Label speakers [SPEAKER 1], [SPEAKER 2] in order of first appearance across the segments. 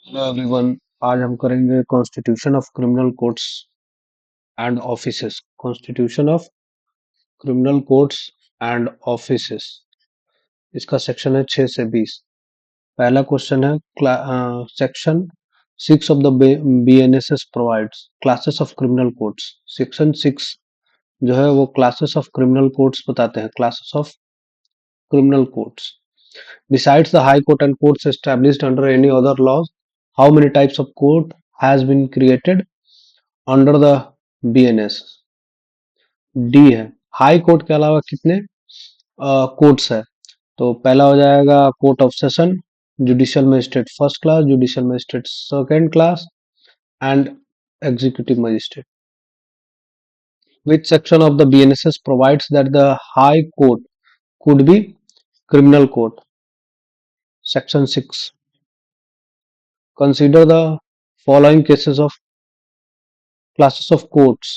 [SPEAKER 1] Hello everyone. आज हम करेंगे constitution of criminal courts and offices. Constitution of criminal courts and offices, इसका section है 6 से 20। पहला क्वेश्चन है section 6 of the BNSS provides classes of criminal courts. Section 6 जो है वो क्लासेस ऑफ क्रिमिनल कोर्ट्स बताते हैं। Classes of criminal courts, besides the high court and courts established under any other laws, how many types of court has been created under the BNS? D है। High court के अलावा कितने courts है? तो पहला हो जाएगा court of session, judicial magistrate first class, judicial magistrate second class and executive magistrate. Which section of the BNSS provides that the high court could be criminal court? Section 6. Consider the following cases of classes of courts: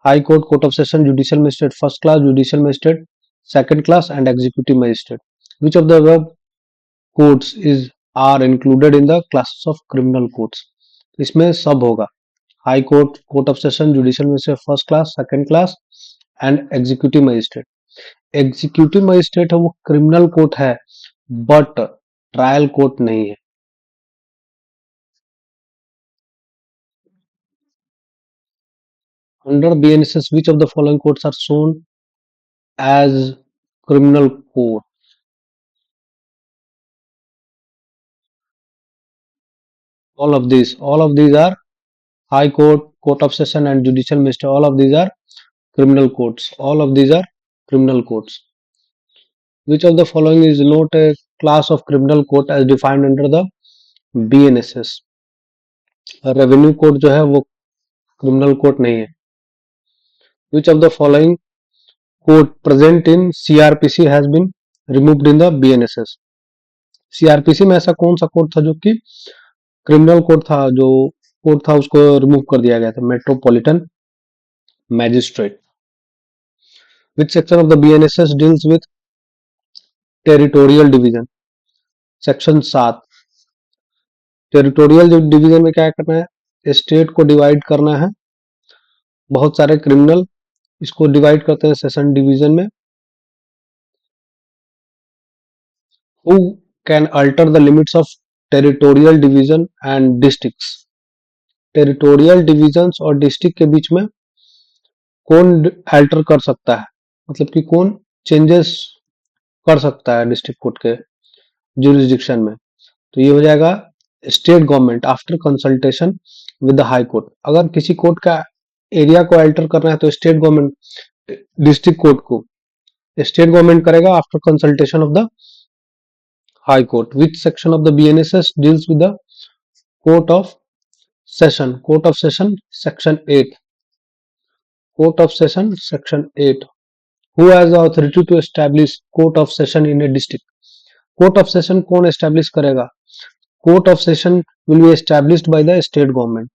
[SPEAKER 1] High Court, Court of Session, Judicial Magistrate First Class, Judicial Magistrate Second Class and Executive Magistrate. Which of the above courts is are included in the classes of criminal courts? इसमें सब होगा। High court, court of session, judicial magistrate first class, second class and executive magistrate. Executive magistrate है वो criminal court है but trial court नहीं है। Under BNSS, which of the following courts are shown as criminal court? All of these are High Court, Court of Session, and Judicial Magistrate. All of these are criminal courts. All of these are criminal courts. Which of the following is not a class of criminal court as defined under the BNSS? Revenue court जो है वो criminal court नहीं है। Which of the following court present in CRPC has been removed in the BNSS? CRPC में ऐसा कौन सा court था जो कि क्रिमिनल कोर्ट था, जो कोर्ट था उसको रिमूव कर दिया गया था? Metropolitan magistrate. Which section of the BNSS deals with territorial division? Section 7। Territorial division में क्या करना है? स्टेट को डिवाइड करना है। बहुत सारे क्रिमिनल इसको डिवाइड करते हैं सेशन डिवीजन में। Who can alter the limits of territorial division and districts? Territorial division और डिस्ट्रिक्ट के बीच में कौन अल्टर कर सकता है, मतलब कि कौन चेंजेस कर सकता है डिस्ट्रिक्ट कोर्ट के जुरिस्डिक्शन में? तो ये हो जाएगा state government after consultation with the high court. अगर किसी कोर्ट का एरिया को अल्टर करना है तो स्टेट गवर्नमेंट डिस्ट्रिक्ट कोर्ट को स्टेट गवर्नमेंट करेगा after consultation of the high court. Which section of the BNSS deals with the court of session? Court of session section 8। Court of session section 8। Who has the authority to establish court of session in a district? Court of session कौन establish करेगा? Court of Session will be established by the state government.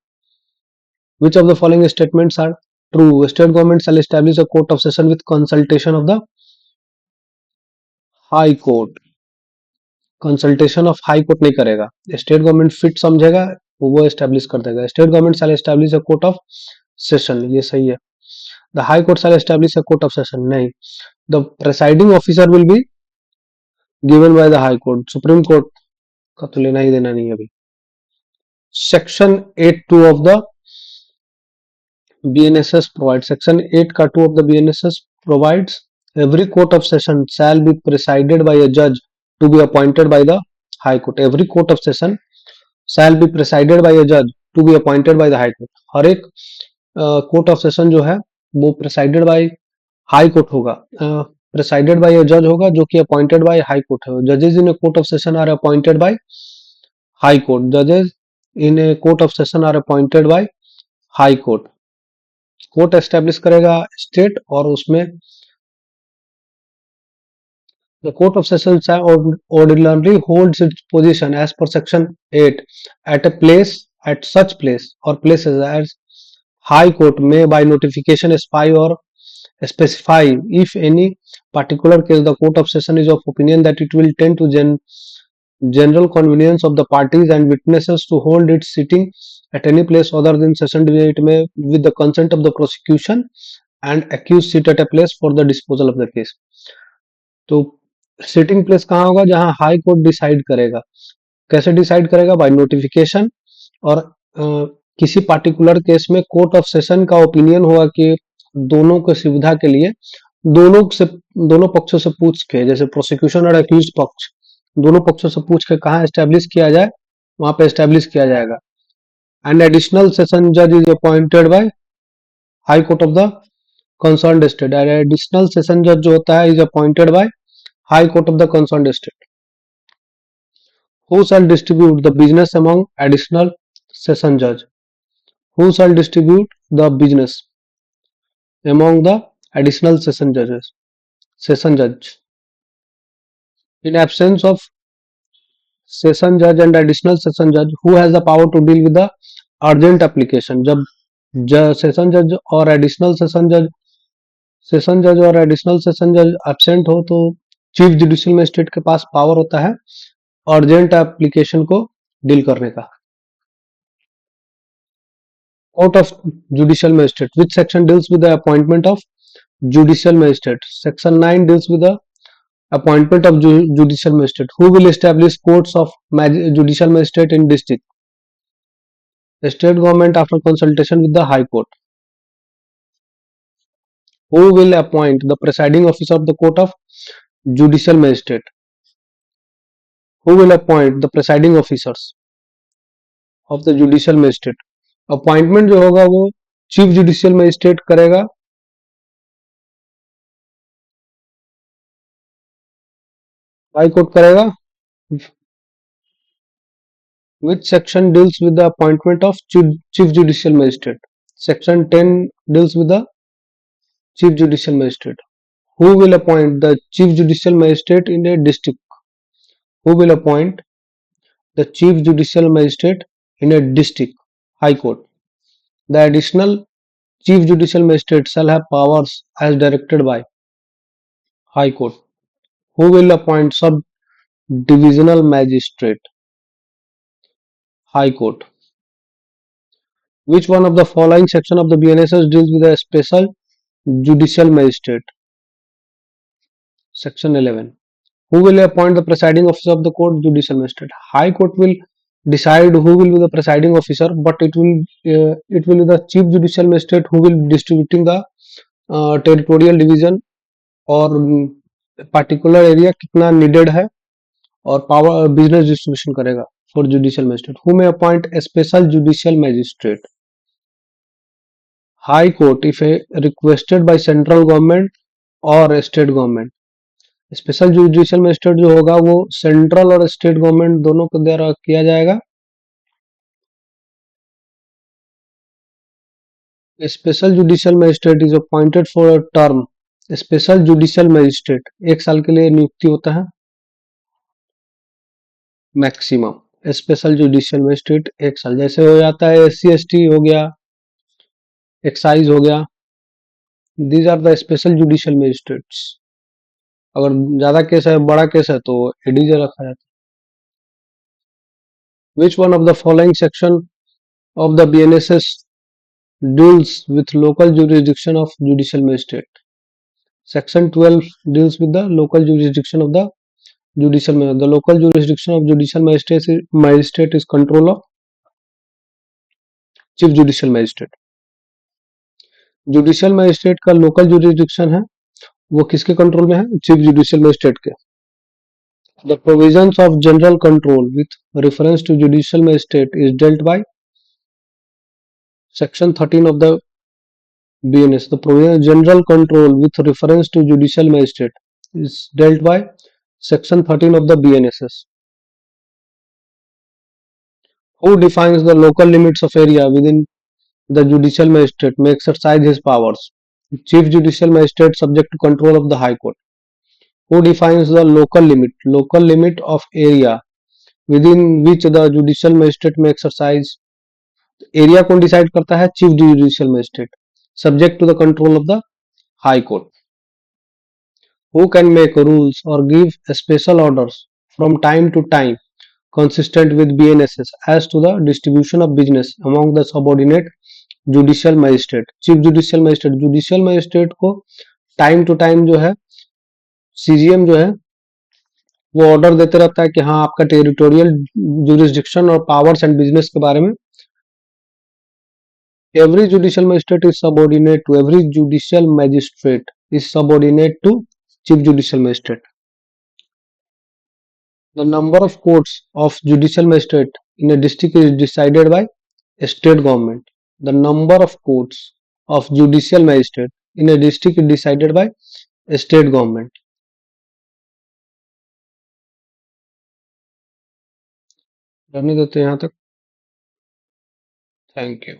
[SPEAKER 1] Which of the following statements are true? State government shall establish a court of session with consultation of the High Court. Consultation of High Court नहीं करेगा, state government fit समझेगा वो establish कर देगा। State government shall establish a court of session, ये सही है। The High Court shall establish a court of session, नहीं। The presiding officer will be given by the High Court. Supreme Court का तो लेना ही देना नहीं अभी। Section 8(2) of the BNSS provides, section 8 का 2 of the BNSS provides, every court of session shall be presided by a judge to be appointed by the high court. Every court of session shall be presided by a judge to be appointed by the high court. हर एक court of session जो है वो presided bye high court होगा, presided bye अ जज होगा जो कि appointed by high court है। जजेस in a court of session are appointed by high court. जजेस in a court of session are appointed by high court. Court establish करेगा state और उसमें the court of session ordinarily holds its position as per section 8 at a place, at such place or places as high court may by notification spy or specify if any particular case the court of session is of opinion that it will tend to general convenience of the parties and witnesses to hold its sitting at any place other than session date में with the consent of the prosecution and accused sit at a place for the disposal of the case. तो sitting place कहाँ होगा? जहां high court decide करेगा. कैसे decide करेगा? By notification. और किसी पार्टिकुलर केस में कोर्ट ऑफ सेशन का ओपिनियन होगा कि दोनों को सुविधा के लिए दोनों पक्षों से पूछ के, जैसे प्रोसिक्यूशन और अक्यूज पक्ष, दोनों पक्षों से पूछ के कहाँ एस्टेब्लिश किया जाए वहां पे एस्टेब्लिश किया जाएगा. एंड एडिशनल सेशन जज is appointed by high court of the concerned state. Additional session जज जो होता है is appointed by high court of the concerned state. Who shall distribute the business among additional session judge? Who shall distribute the business among the additional session judges? Session judge. In absence of session judge and additional session judge, who has the power to deal with the urgent application? जब session जज और additional session जज absent हो तो chief judicial magistrate के पास power होता है urgent application को डील करने का. Court of Judicial Magistrate. Which section deals with the appointment of Judicial Magistrate? Section 9 deals with the appointment of Judicial Magistrate. Who will establish courts of Judicial Magistrate in district? The state government after consultation with the High Court. Who will appoint the presiding officer of the Court of Judicial Magistrate? Who will appoint the presiding officers of the Judicial Magistrate? Appointment जो होगा वो chief judicial magistrate करेगा. High court करेगा. Which section deals with the appointment of chief judicial magistrate? Section 10 deals with the chief judicial magistrate. Who will appoint the chief judicial magistrate in a district? Who will appoint the chief judicial magistrate in a district? High Court. The additional chief judicial magistrate shall have powers as directed by High Court. Who will appoint sub-divisional magistrate? High Court. Which one of the following section of the BNSS deals with a special judicial magistrate? Section 11. Who will appoint the presiding officer of the court? Judicial magistrate. High Court will decide who will be the presiding officer, but it will be the chief judicial magistrate who will be distributing the territorial division और particular area कितना needed है और power business distribution करेगा for judicial magistrate. Who may appoint a special judicial magistrate? High Court if requested by central government or state government. Special judicial magistrate जो होगा वो central और state government दोनों के द्वारा किया जाएगा. Special judicial magistrate is appointed for a term. Special judicial magistrate 1 साल के लिए नियुक्ति होता है मैक्सिमम. स्पेशल जुडिशियल मजिस्ट्रेट 1 साल. जैसे हो जाता है SC ST हो गया, एक्साइज हो गया. These are the special judicial magistrates. अगर ज्यादा केस है, बड़ा केस है तो एडीजे रखा जाता है. Which one of the following section of the BNSS deals with local jurisdiction of judicial magistrate? Section 12 deals with the local jurisdiction of the judicial magistrate. The local jurisdiction of judicial magistrate is control of chief judicial magistrate. Judicial magistrate का local jurisdiction है वो किसके control में है? Chief judicial magistrate के. The provisions of general control with reference to judicial magistrate is dealt by section 13 of the BNS. The provision general control with reference to judicial magistrate is dealt by section 13 of the BNSS. Who defines the local limits of area within the judicial magistrate may exercise his powers? Chief judicial magistrate subject to control of the High Court. Who defines the local limit of area within which the judicial magistrate may exercise? Area कौन decide करता है? Chief judicial magistrate subject to the control of the high court. Who can make rules और give special orders from time to time consistent with BNSS as to the distribution of business among the subordinate judicial magistrate chief judicial magistrate को time to time जो है CGM जो है वो order देते रहता है कि हाँ आपका टेरिटोरियल जुरिस्डिक्शन और पावर्स एंड बिजनेस के बारे में. Every judicial magistrate is subordinate to chief judicial magistrate. The number of courts of judicial magistrate in a district is decided by state government. The number of courts of judicial magistrate in a district is decided by state government. करने देते हैं यहाँ तक. Thank you.